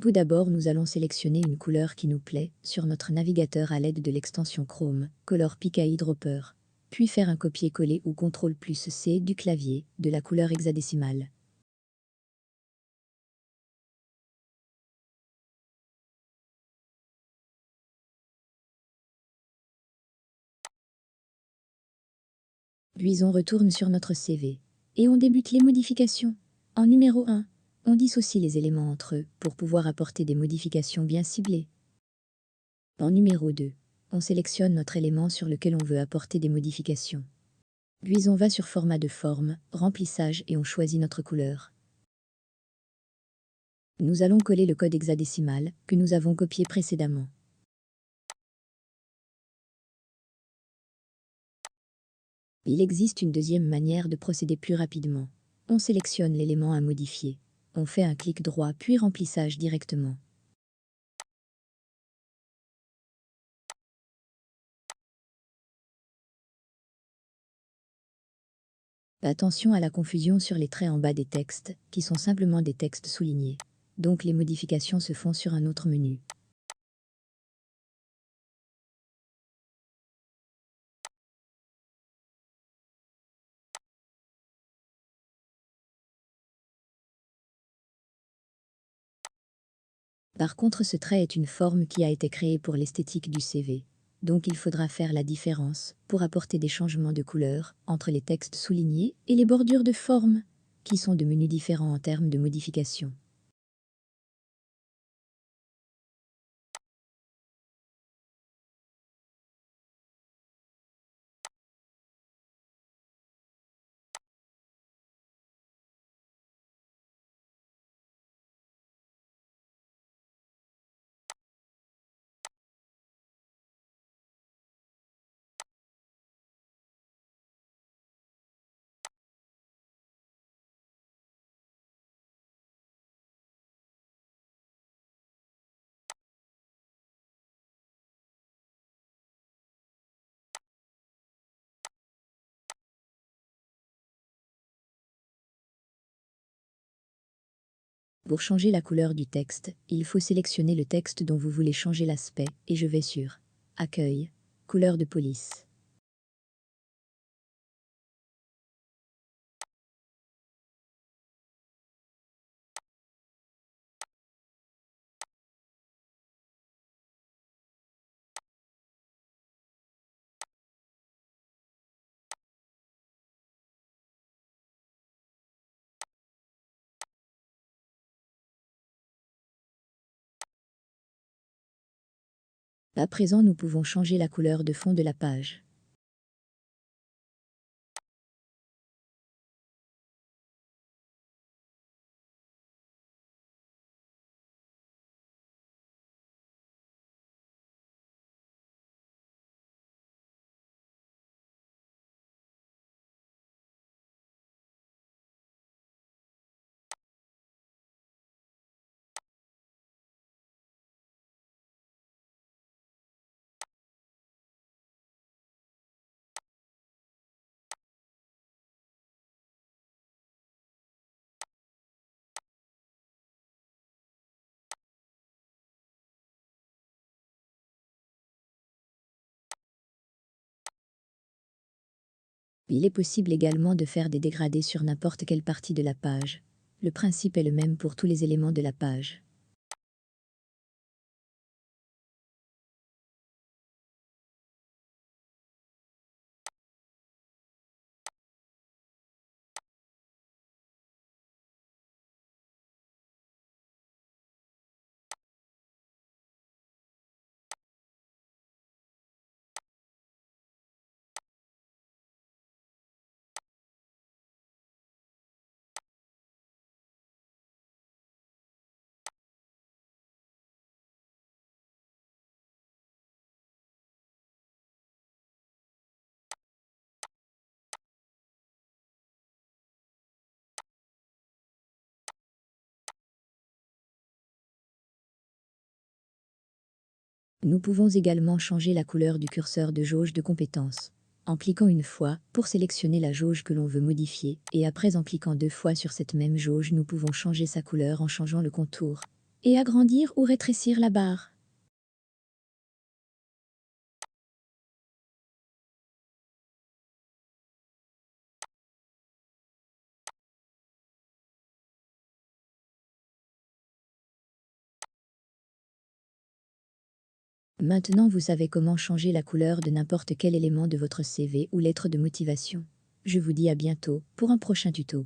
Tout d'abord, nous allons sélectionner une couleur qui nous plaît sur notre navigateur à l'aide de l'extension Chrome, Color Pick Eyedropper, puis faire un copier-coller ou CTRL+C du clavier de la couleur hexadécimale. Puis on retourne sur notre CV et on débute les modifications. En numéro 1, on dissocie les éléments entre eux pour pouvoir apporter des modifications bien ciblées. En numéro 2, on sélectionne notre élément sur lequel on veut apporter des modifications. Puis on va sur format de forme, remplissage et on choisit notre couleur. Nous allons coller le code hexadécimal que nous avons copié précédemment. Il existe une deuxième manière de procéder plus rapidement. On sélectionne l'élément à modifier. On fait un clic droit puis remplissage directement. Attention à la confusion sur les traits en bas des textes, qui sont simplement des textes soulignés. Donc les modifications se font sur un autre menu. Par contre, ce trait est une forme qui a été créée pour l'esthétique du CV. Donc il faudra faire la différence pour apporter des changements de couleur entre les textes soulignés et les bordures de forme, qui sont de menus différents en termes de modification. Pour changer la couleur du texte, il faut sélectionner le texte dont vous voulez changer l'aspect et je vais sur Accueil, couleur de police. À présent, nous pouvons changer la couleur de fond de la page. Il est possible également de faire des dégradés sur n'importe quelle partie de la page. Le principe est le même pour tous les éléments de la page. Nous pouvons également changer la couleur du curseur de jauge de compétences. En cliquant une fois pour sélectionner la jauge que l'on veut modifier, et après en cliquant deux fois sur cette même jauge, nous pouvons changer sa couleur en changeant le contour. et agrandir ou rétrécir la barre. Maintenant, vous savez comment changer la couleur de n'importe quel élément de votre CV ou lettre de motivation. Je vous dis à bientôt pour un prochain tuto.